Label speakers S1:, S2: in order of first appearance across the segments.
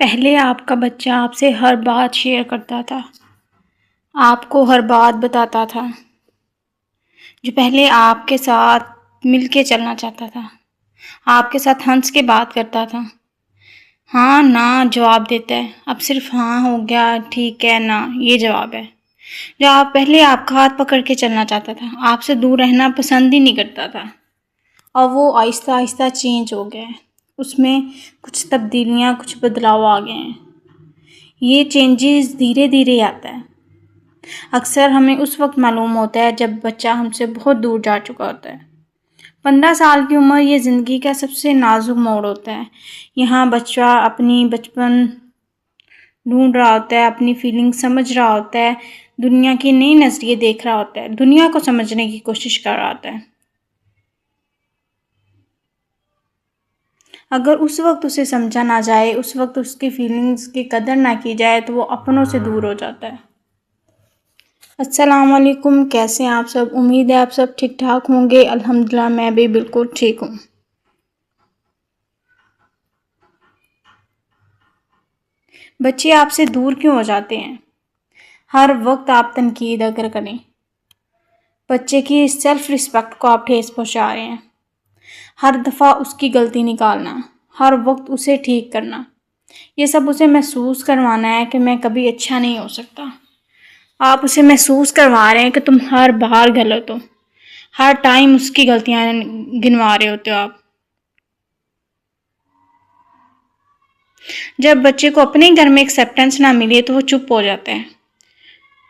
S1: پہلے آپ کا بچہ آپ سے ہر بات شیئر کرتا تھا، آپ کو ہر بات بتاتا تھا، جو پہلے آپ کے ساتھ مل کے چلنا چاہتا تھا، آپ کے ساتھ ہنس کے بات کرتا تھا، ہاں نا جواب دیتا ہے، اب صرف ہاں ہو گیا، ٹھیک ہے، نا یہ جواب ہے۔ جو آپ پہلے آپ کا ہاتھ پکڑ کے چلنا چاہتا تھا، آپ سے دور رہنا پسند ہی نہیں کرتا تھا، اور وہ آہستہ آہستہ چینج ہو گیا ہے، اس میں کچھ تبدیلیاں، کچھ بدلاؤ آ گئے ہیں۔ یہ چینجز دھیرے دھیرے آتا ہے، اکثر ہمیں اس وقت معلوم ہوتا ہے جب بچہ ہم سے بہت دور جا چکا ہوتا ہے۔ 15 سال کی عمر یہ زندگی کا سب سے نازک موڑ ہوتا ہے۔ یہاں بچہ اپنی بچپن ڈھونڈ رہا ہوتا ہے، اپنی فیلنگ سمجھ رہا ہوتا ہے، دنیا کے نئے نظریے دیکھ رہا ہوتا ہے، دنیا کو سمجھنے کی کوشش کر رہا ہوتا ہے۔ اگر اس وقت اسے سمجھا نہ جائے، اس وقت اس کی فیلنگز کی قدر نہ کی جائے تو وہ اپنوں سے دور ہو جاتا ہے۔ السلام علیکم، کیسے ہیں آپ سب؟ امید ہے آپ سب ٹھیک ٹھاک ہوں گے۔ الحمدللہ میں بھی بالکل ٹھیک ہوں۔ بچے آپ سے دور کیوں ہو جاتے ہیں؟ ہر وقت آپ تنقید اگر کریں، بچے کی سیلف رسپیکٹ کو آپ ٹھیس پہنچا رہے ہیں۔ ہر دفعہ اس کی غلطی نکالنا، ہر وقت اسے ٹھیک کرنا، یہ سب اسے محسوس کروانا ہے کہ میں کبھی اچھا نہیں ہو سکتا۔ آپ اسے محسوس کروا رہے ہیں کہ تم ہر بار غلط ہو، ہر ٹائم اس کی غلطیاں گنوا رہے ہوتے ہو آپ۔ جب بچے کو اپنے گھر میں ایکسیپٹنس نہ ملے تو وہ چپ ہو جاتا ہے،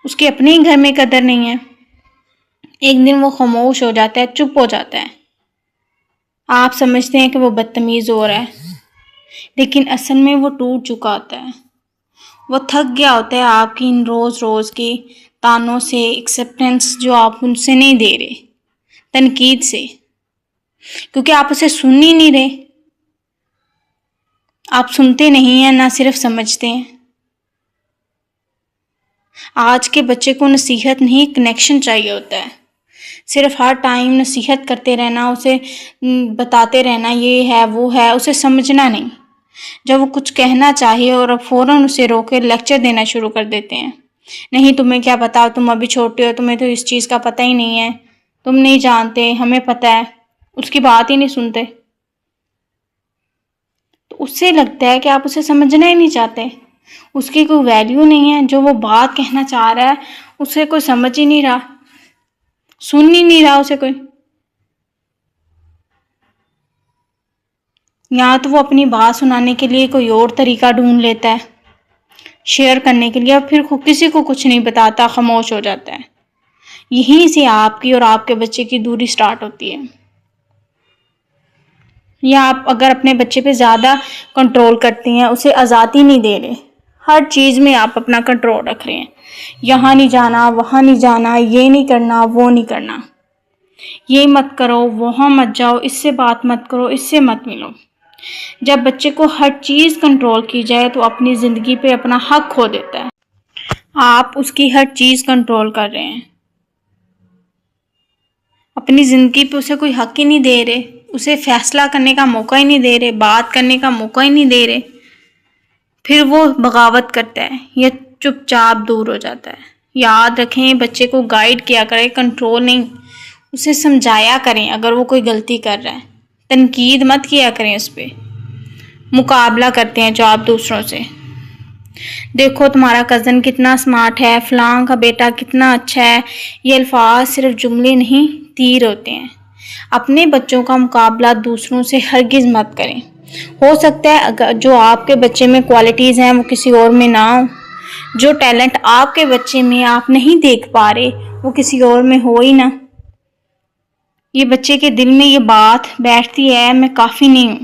S1: اس کے اپنے گھر میں قدر نہیں ہے، ایک دن وہ خاموش ہو جاتا ہے، چپ ہو جاتا ہے۔ آپ سمجھتے ہیں کہ وہ بدتمیز ہو رہا ہے، لیکن اصل میں وہ ٹوٹ چکا ہوتا ہے، وہ تھک گیا ہوتا ہے آپ کی ان روز روز کی تانوں سے، ایکسیپٹنس جو آپ ان سے نہیں دے رہے، تنقید سے، کیونکہ آپ اسے سن ہی نہیں رہے۔ آپ سنتے نہیں ہیں، نہ صرف سمجھتے ہیں۔ آج کے بچے کو نصیحت نہیں، کنیکشن چاہیے ہوتا ہے۔ صرف ہر ٹائم نصیحت کرتے رہنا، اسے بتاتے رہنا یہ ہے وہ ہے، اسے سمجھنا نہیں۔ جب وہ کچھ کہنا چاہیے اور فوراً اسے روک کے لیکچر دینا شروع کر دیتے ہیں، نہیں تمہیں کیا پتا، تم ابھی چھوٹے ہو، تمہیں تو اس چیز کا پتہ ہی نہیں ہے، تم نہیں جانتے، ہمیں پتہ ہے، اس کی بات ہی نہیں سنتے، تو اس سے لگتا ہے کہ آپ اسے سمجھنا ہی نہیں چاہتے، اس کی کوئی ویلیو نہیں ہے، جو وہ بات کہنا چاہ رہا ہے اسے کوئی سمجھ ہی نہیں رہا، سن ہی نہیں رہا اسے کوئی۔ یا تو وہ اپنی بات سنانے کے لیے کوئی اور طریقہ ڈھونڈ لیتا ہے، شیئر کرنے کے لیے، اور پھر کسی کو کچھ نہیں بتاتا، خاموش ہو جاتا ہے۔ یہیں سے آپ کی اور آپ کے بچے کی دوری سٹارٹ ہوتی ہے۔ یا آپ اگر اپنے بچے پہ زیادہ کنٹرول کرتی ہیں، اسے آزادی نہیں دے رہے، ہر چیز میں آپ اپنا کنٹرول رکھ رہے ہیں، یہاں نہیں جانا، وہاں نہیں جانا، یہ نہیں کرنا، وہ نہیں کرنا، یہ مت کرو، وہاں مت جاؤ، اس سے بات مت کرو، اس سے مت ملو۔ جب بچے کو ہر چیز کنٹرول کی جائے تو اپنی زندگی پہ اپنا حق کھو دیتا ہے۔ آپ اس کی ہر چیز کنٹرول کر رہے ہیں، اپنی زندگی پہ اسے کوئی حق ہی نہیں دے رہے، اسے فیصلہ کرنے کا موقع ہی نہیں دے رہے، بات کرنے کا موقع ہی نہیں دے رہے، پھر وہ بغاوت کرتا ہے یا چپ چاپ دور ہو جاتا ہے۔ یاد رکھیں، بچے کو گائیڈ کیا کریں، کنٹرول نہیں، اسے سمجھایا کریں اگر وہ کوئی غلطی کر رہا ہے، تنقید مت کیا کریں اس پہ۔ مقابلہ کرتے ہیں جو آپ دوسروں سے، دیکھو تمہارا کزن کتنا سمارٹ ہے، فلاں کا بیٹا کتنا اچھا ہے، یہ الفاظ صرف جملے نہیں، تیر ہوتے ہیں۔ اپنے بچوں کا مقابلہ دوسروں سے ہرگز مت کریں۔ ہو سکتا ہے جو آپ کے بچے میں کوالٹیز ہیں وہ کسی اور میں نہ ہو، جو ٹیلنٹ آپ کے بچے میں آپ نہیں دیکھ پا رہے وہ کسی اور میں ہو ہی نہ۔ یہ بچے کے دل میں یہ بات بیٹھتی ہے، میں کافی نہیں ہوں،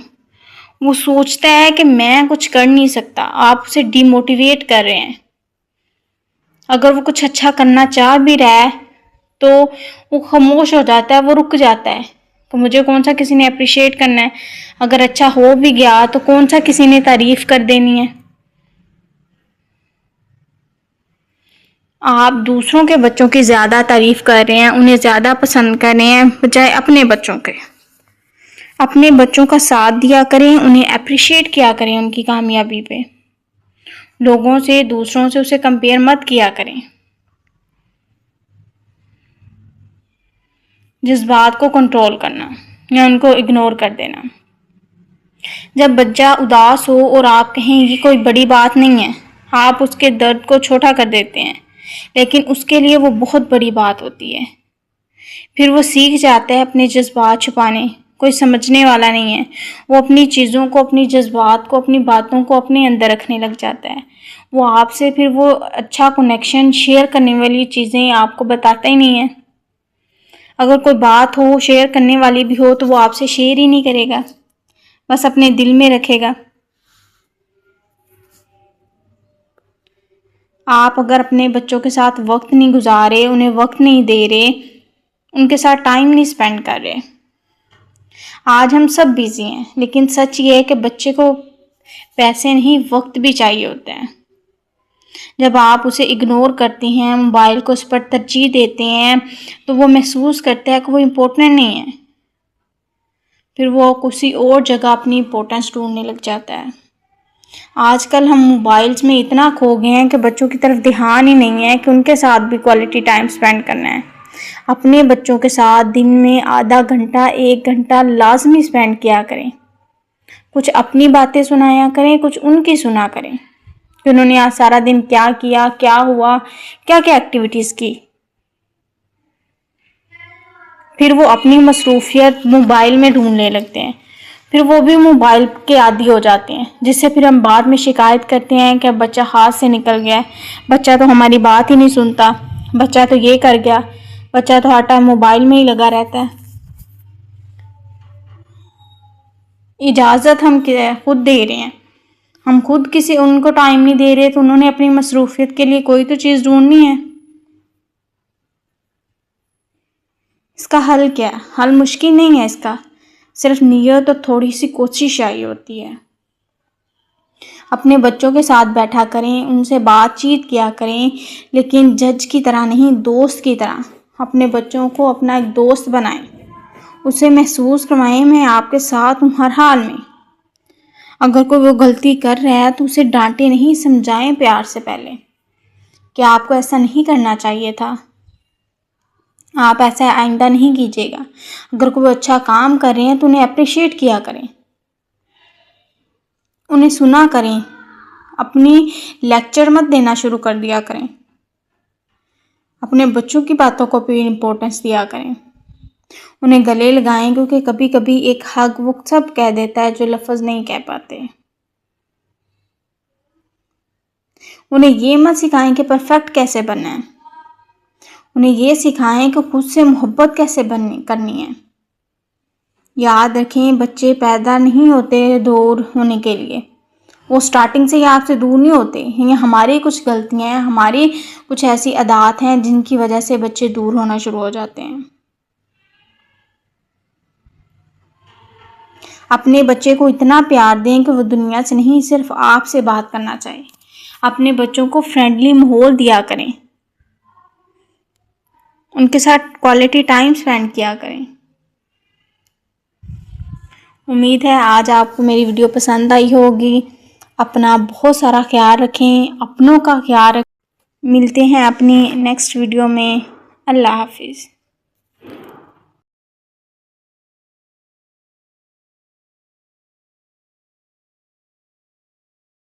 S1: وہ سوچتا ہے کہ میں کچھ کر نہیں سکتا، آپ اسے ڈی موٹیویٹ کر رہے ہیں۔ اگر وہ کچھ اچھا کرنا چاہ بھی رہا ہے تو وہ خاموش ہو جاتا ہے، وہ رک جاتا ہے کہ مجھے کون سا کسی نے اپریشیٹ کرنا ہے، اگر اچھا ہو بھی گیا تو کون سا کسی نے تعریف کر دینی ہے۔ آپ دوسروں کے بچوں کی زیادہ تعریف کر رہے ہیں، انہیں زیادہ پسند کر رہے ہیں بجائے اپنے بچوں کے۔ اپنے بچوں کا ساتھ دیا کریں، انہیں اپریشیٹ کیا کریں ان کی کامیابی پہ۔ لوگوں سے، دوسروں سے اسے کمپیئر مت کیا کریں۔ جذبات کو کنٹرول کرنا یا ان کو اگنور کر دینا۔ جب بچہ اداس ہو اور آپ کہیں یہ کوئی بڑی بات نہیں ہے، آپ اس کے درد کو چھوٹا کر دیتے ہیں، لیکن اس کے لیے وہ بہت بڑی بات ہوتی ہے۔ پھر وہ سیکھ جاتا ہے اپنے جذبات چھپانے، کوئی سمجھنے والا نہیں ہے، وہ اپنی چیزوں کو، اپنی جذبات کو، اپنی باتوں کو اپنے اندر رکھنے لگ جاتا ہے۔ وہ آپ سے پھر وہ اچھا کنیکشن شیئر کرنے والی چیزیں آپ کو بتاتا ہی نہیں ہے۔ اگر کوئی بات ہو شیئر کرنے والی بھی ہو تو وہ آپ سے شیئر ہی نہیں کرے گا، بس اپنے دل میں رکھے گا۔ آپ اگر اپنے بچوں کے ساتھ وقت نہیں گزارے، انہیں وقت نہیں دے رہے، ان کے ساتھ ٹائم نہیں سپینڈ کر رہے۔ آج ہم سب بیزی ہیں، لیکن سچ یہ ہے کہ بچے کو پیسے نہیں، وقت بھی چاہیے ہوتا ہے۔ جب آپ اسے اگنور کرتے ہیں، موبائل کو اس پر ترجیح دیتے ہیں، تو وہ محسوس کرتا ہے کہ وہ امپورٹنٹ نہیں ہے۔ پھر وہ کسی اور جگہ اپنی امپورٹنس ڈھونڈنے لگ جاتا ہے۔ آج کل ہم موبائلز میں اتنا کھو گئے ہیں کہ بچوں کی طرف دھیان ہی نہیں ہے کہ ان کے ساتھ بھی کوالٹی ٹائم سپینڈ کرنا ہے۔ اپنے بچوں کے ساتھ دن میں آدھا گھنٹہ، 1 گھنٹہ لازمی سپینڈ کیا کریں۔ کچھ اپنی باتیں سنایا کریں، کچھ ان کی سنا کریں کہ انہوں نے آج سارا دن کیا کیا، کیا ہوا، کیا کیا ایکٹیویٹیز کی۔ پھر وہ اپنی مصروفیت موبائل میں ڈھونڈنے لگتے ہیں، پھر وہ بھی موبائل کے عادی ہو جاتے ہیں، جس سے پھر ہم بعد میں شکایت کرتے ہیں کہ بچہ ہاتھ سے نکل گیا ہے، بچہ تو ہماری بات ہی نہیں سنتا، بچہ تو یہ کر گیا، بچہ تو ہر ٹائم موبائل میں ہی لگا رہتا ہے۔ اجازت ہم خود دے رہے ہیں، ہم خود کسی ان کو ٹائم نہیں دے رہے، تو انہوں نے اپنی مصروفیت کے لیے کوئی تو چیز ڈھونڈنی ہے۔ اس کا حل کیا ہے؟ حل مشکل نہیں ہے اس کا، صرف نیت اور تھوڑی سی کوشش چاہیے ہوتی ہے۔ اپنے بچوں کے ساتھ بیٹھا کریں، ان سے بات چیت کیا کریں، لیکن جج کی طرح نہیں، دوست کی طرح۔ اپنے بچوں کو اپنا ایک دوست بنائیں، اسے محسوس کروائیں میں آپ کے ساتھ ہوں ہر حال میں۔ اگر کوئی وہ غلطی کر رہا ہے تو اسے ڈانٹے نہیں، سمجھائیں پیار سے پہلے کہ آپ کو ایسا نہیں کرنا چاہیے تھا، آپ ایسا آئندہ نہیں کیجیے گا۔ اگر کوئی اچھا کام کر رہے ہیں تو انہیں اپریشیٹ کیا کریں، انہیں سنا کریں، اپنی لیکچر مت دینا شروع کر دیا کریں، اپنے بچوں کی باتوں کو بھی امپورٹنس دیا کریں، انہیں گلے لگائیں، کیونکہ کبھی کبھی ایک حق وہ سب کہہ دیتا ہے جو لفظ نہیں کہہ پاتے۔ انہیں یہ مت سکھائیں کہ پرفیکٹ کیسے بننا ہے، انہیں یہ سکھائیں کہ خود سے محبت کیسے کرنی ہے۔ یاد رکھیں، بچے پیدا نہیں ہوتے دور ہونے کے لیے، وہ سٹارٹنگ سے ہی آپ سے دور نہیں ہوتے، یہ ہماری کچھ غلطیاں ہیں، ہماری کچھ ایسی عادات ہیں جن کی وجہ سے بچے دور ہونا شروع ہو جاتے ہیں۔ اپنے بچے کو اتنا پیار دیں کہ وہ دنیا سے نہیں، صرف آپ سے بات کرنا چاہے۔ اپنے بچوں کو فرینڈلی ماحول دیا کریں، ان کے ساتھ کوالٹی ٹائم سپینڈ کیا کریں۔ امید ہے آج آپ کو میری ویڈیو پسند آئی ہوگی۔ اپنا بہت سارا خیال رکھیں، اپنوں کا خیال رکھیں۔ ملتے ہیں اپنی نیکسٹ ویڈیو میں۔ اللہ حافظ۔